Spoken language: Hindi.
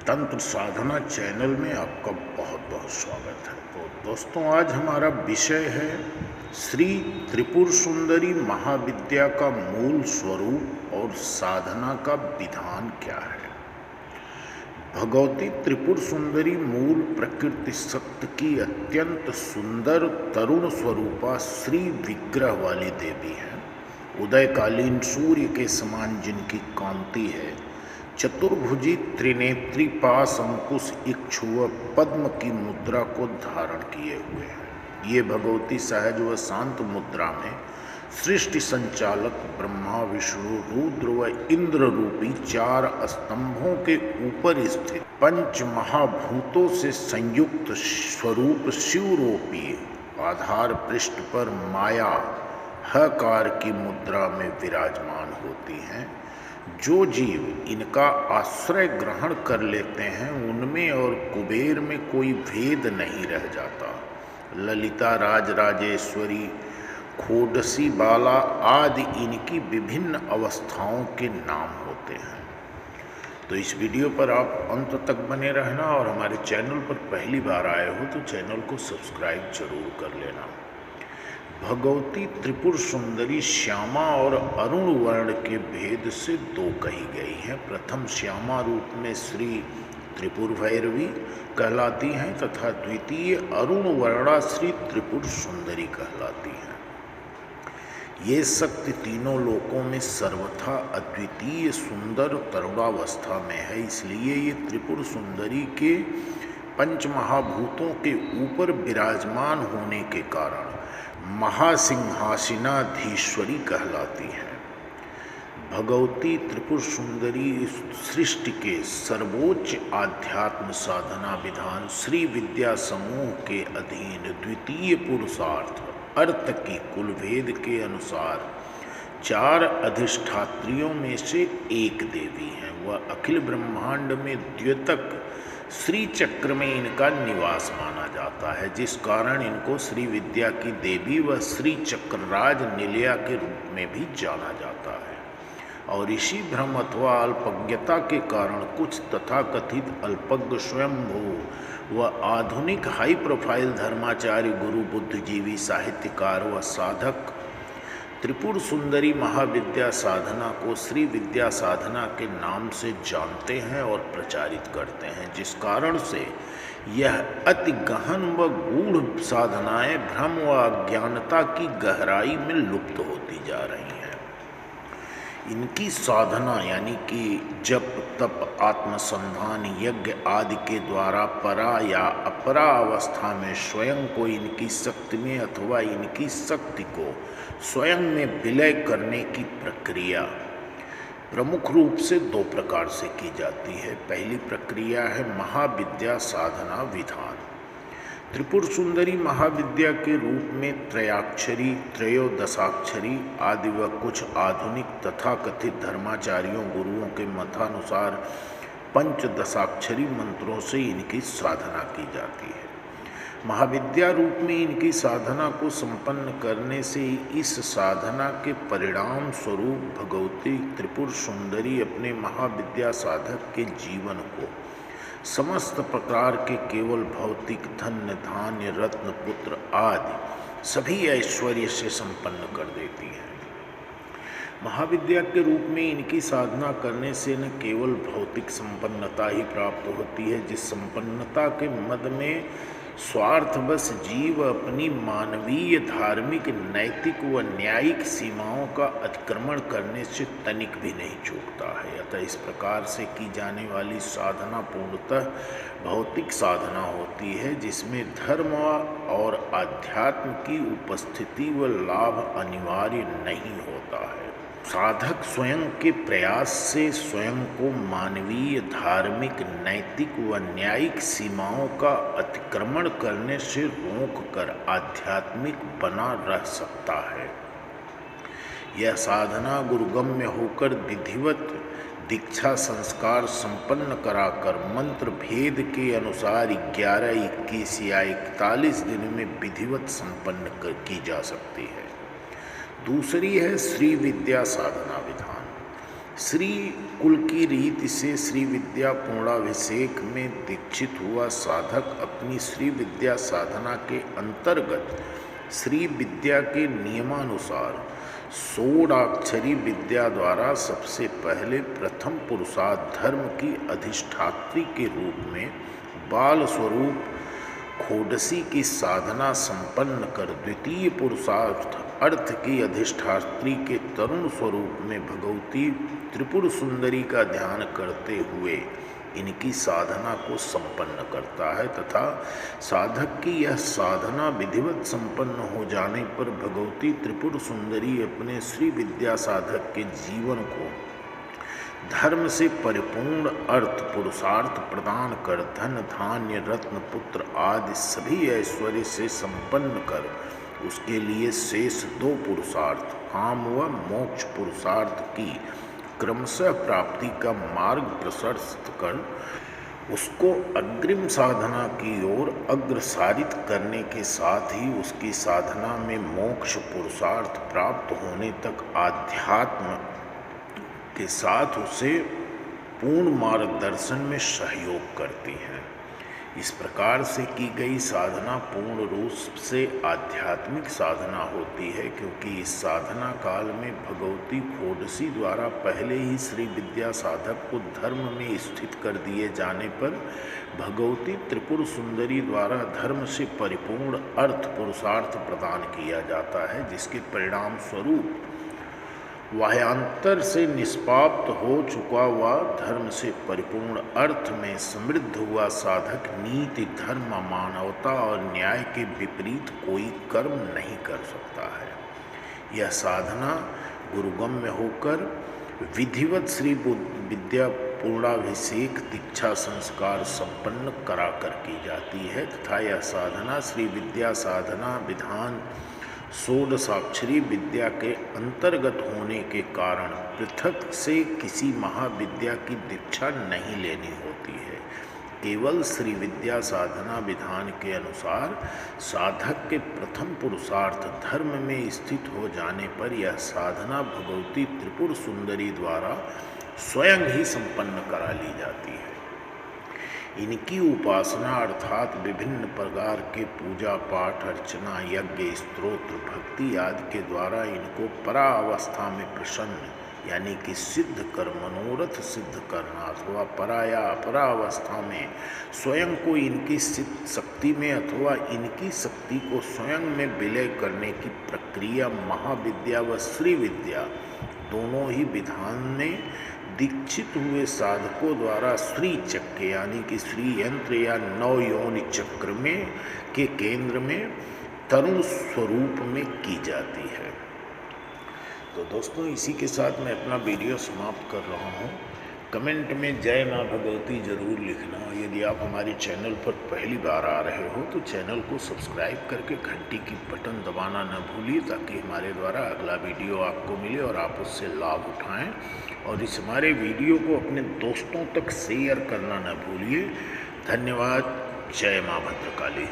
तंत्र साधना चैनल में आपका बहुत बहुत स्वागत है। तो दोस्तों, आज हमारा विषय है श्री त्रिपुर सुंदरी महाविद्या का मूल स्वरूप और साधना का विधान क्या है। भगवती त्रिपुर सुंदरी मूल प्रकृति शक्ति की अत्यंत सुंदर तरुण स्वरूपा श्री विग्रह वाली देवी है। उदयकालीन सूर्य के समान जिनकी कांति है, चतुर्भुजी त्रिनेत्री पास अंकुश इक्षुव पद्म की मुद्रा को धारण किए हुए हैं। ये भगवती सहज व शांत मुद्रा में सृष्टि संचालक ब्रह्मा विष्णु रुद्र व इंद्र रूपी 4 स्तंभों के ऊपर स्थित पंच महाभूतों से संयुक्त स्वरूप शिवरूपी आधार पृष्ठ पर माया हकार की मुद्रा में विराजमान होती हैं। जो जीव इनका आश्रय ग्रहण कर लेते हैं उनमें और कुबेर में कोई भेद नहीं रह जाता। ललिता, राजराजेश्वरी, खोडसी बाला आदि इनकी विभिन्न अवस्थाओं के नाम होते हैं। तो इस वीडियो पर आप अंत तक बने रहना और हमारे चैनल पर पहली बार आए हो तो चैनल को सब्सक्राइब जरूर कर लेना। भगवती त्रिपुर सुंदरी श्यामा और अरुण वर्ण के भेद से 2 कही गई हैं। प्रथम श्यामा रूप में श्री त्रिपुर भैरवी कहलाती हैं तथा द्वितीय अरुण वर्णा श्री त्रिपुर सुंदरी कहलाती हैं। ये शक्ति तीनों लोकों में सर्वथा अद्वितीय सुंदर तरुणावस्था में है, इसलिए ये त्रिपुर सुंदरी के पंचमहाभूतों के ऊपर विराजमान होने के कारण महासिंहासनाधीश्वरी कहलाती है। भगवती त्रिपुर सुंदरी सृष्टि के सर्वोच्च आध्यात्म साधना विधान श्री विद्या समूह के अधीन द्वितीय पुरुषार्थ अर्थ की कुल भेद के अनुसार 4 अधिष्ठात्रियों में से एक देवी है। वह अखिल ब्रह्मांड में द्योतक श्री चक्र में इनका निवास माना जाता है, जिस कारण इनको श्री विद्या की देवी व श्री चक्रराज निलया के रूप में भी जाना जाता है। और इसी भ्रम अथवा अल्पज्ञता के कारण कुछ तथाकथित अल्पज्ञ स्वयंभू व आधुनिक हाई प्रोफाइल धर्माचार्य गुरु बुद्धिजीवी साहित्यकार व साधक त्रिपुर सुंदरी महाविद्या साधना को श्री विद्या साधना के नाम से जानते हैं और प्रचारित करते हैं, जिस कारण से यह अति गहन व गूढ़ साधनाएं भ्रम व अज्ञानता की गहराई में लुप्त होती जा रही हैं। इनकी साधना यानी कि जप तप आत्मसंधान यज्ञ आदि के द्वारा परा या अपरा अवस्था में स्वयं को इनकी शक्ति में अथवा इनकी शक्ति को स्वयं में विलय करने की प्रक्रिया प्रमुख रूप से 2 प्रकार से की जाती है। पहली प्रक्रिया है महाविद्या साधना विधान। त्रिपुर सुंदरी महाविद्या के रूप में त्रयाक्षरी, त्रयोदशाक्षरी आदि व कुछ आधुनिक तथाकथित धर्माचार्यों गुरुओं के मतानुसार पंचदशाक्षरी मंत्रों से इनकी साधना की जाती है। महाविद्या रूप में इनकी साधना को संपन्न करने से इस साधना के परिणाम स्वरूप भगवती त्रिपुर सुंदरी अपने महाविद्या साधक के जीवन को समस्त प्रकार के केवल भौतिक धन्य धान्य रत्न पुत्र आदि सभी ऐश्वर्य से संपन्न कर देती है। महाविद्या के रूप में इनकी साधना करने से न केवल भौतिक संपन्नता ही प्राप्त होती है, जिस संपन्नता के मद में स्वार्थवश जीव अपनी मानवीय धार्मिक नैतिक व न्यायिक सीमाओं का अतिक्रमण करने से तनिक भी नहीं चूकता है। अतः इस प्रकार से की जाने वाली साधना पूर्णतः भौतिक साधना होती है, जिसमें धर्म और आध्यात्म की उपस्थिति व लाभ अनिवार्य नहीं होता है। साधक स्वयं के प्रयास से स्वयं को मानवीय धार्मिक नैतिक व न्यायिक सीमाओं का अतिक्रमण करने से रोक कर आध्यात्मिक बना रह सकता है। यह साधना गुरुगम्य होकर विधिवत दीक्षा संस्कार संपन्न कराकर मंत्र भेद के अनुसार 11, 21 या 41 दिन में विधिवत संपन्न की जा सकती है। दूसरी है श्री विद्या साधना विधान। श्री कुल की रीति से श्री विद्या पूर्णाभिषेक में दीक्षित हुआ साधक अपनी श्री विद्या साधना के अंतर्गत श्री विद्या के नियमानुसार षोडाक्षरी विद्या द्वारा सबसे पहले प्रथम पुरुषार्थ धर्म की अधिष्ठात्री के रूप में बाल स्वरूप खोडसी की साधना संपन्न कर द्वितीय पुरुषार्थ अर्थ की अधिष्ठात्री के तरुण स्वरूप में भगवती त्रिपुर सुंदरी का ध्यान करते हुए इनकी साधना को संपन्न करता है तथा साधक की यह साधना विधिवत संपन्न हो जाने पर भगवती त्रिपुर सुंदरी अपने श्री विद्या साधक के जीवन को धर्म से परिपूर्ण अर्थ पुरुषार्थ प्रदान कर धन धान्य रत्न पुत्र आदि सभी ऐश्वर्य से संपन्न कर उसके लिए शेष दो पुरुषार्थ काम व मोक्ष पुरुषार्थ की क्रमशः प्राप्ति का मार्ग प्रशस्त कर उसको अग्रिम साधना की ओर अग्रसारित करने के साथ ही उसकी साधना में मोक्ष पुरुषार्थ प्राप्त होने तक आध्यात्म के साथ उसे पूर्ण मार्गदर्शन में सहयोग करती हैं। इस प्रकार से की गई साधना पूर्ण रूप से आध्यात्मिक साधना होती है, क्योंकि इस साधना काल में भगवती खोडसी द्वारा पहले ही श्री विद्या साधक को धर्म में स्थित कर दिए जाने पर भगवती त्रिपुर सुंदरी द्वारा धर्म से परिपूर्ण अर्थ पुरुषार्थ प्रदान किया जाता है, जिसके परिणाम स्वरूप वाह्यांतर से निष्पाप्त हो चुका हुआ धर्म से परिपूर्ण अर्थ में समृद्ध हुआ साधक नीति धर्म मानवता और न्याय के विपरीत कोई कर्म नहीं कर सकता है। यह साधना गुरुगम्य होकर विधिवत श्री विद्या पूर्णाभिषेक दीक्षा संस्कार संपन्न कराकर की जाती है तथा यह साधना श्री विद्या साधना विधान षोडशाक्षरी विद्या के अंतर्गत होने के कारण पृथक से किसी महाविद्या की दीक्षा नहीं लेनी होती है। केवल श्री विद्या साधना विधान के अनुसार साधक के प्रथम पुरुषार्थ धर्म में स्थित हो जाने पर यह साधना भगवती त्रिपुर सुंदरी द्वारा स्वयं ही संपन्न करा ली जाती है। इनकी उपासना अर्थात विभिन्न प्रकार के पूजा पाठ अर्चना यज्ञ स्तोत्र भक्ति आदि के द्वारा इनको परावस्था में प्रसन्न यानी कि सिद्ध कर मनोरथ सिद्ध करना अथवा परा या अपरावस्था में स्वयं को इनकी शक्ति में अथवा इनकी शक्ति को स्वयं में विलय करने की प्रक्रिया महाविद्या व श्री विद्या दोनों ही विधान में दीक्षित हुए साधकों द्वारा श्री चक्र यानी कि श्री यंत्र या नव योनि चक्र में के केंद्र में तरुण स्वरूप में की जाती है। तो दोस्तों, इसी के साथ मैं अपना वीडियो समाप्त कर रहा हूँ। कमेंट में जय माँ भगवती ज़रूर लिखना। यदि आप हमारे चैनल पर पहली बार आ रहे हो तो चैनल को सब्सक्राइब करके घंटी की बटन दबाना न भूलिए, ताकि हमारे द्वारा अगला वीडियो आपको मिले और आप उससे लाभ उठाएं। और इस हमारे वीडियो को अपने दोस्तों तक शेयर करना न भूलिए। धन्यवाद। जय माँ भद्रकाली।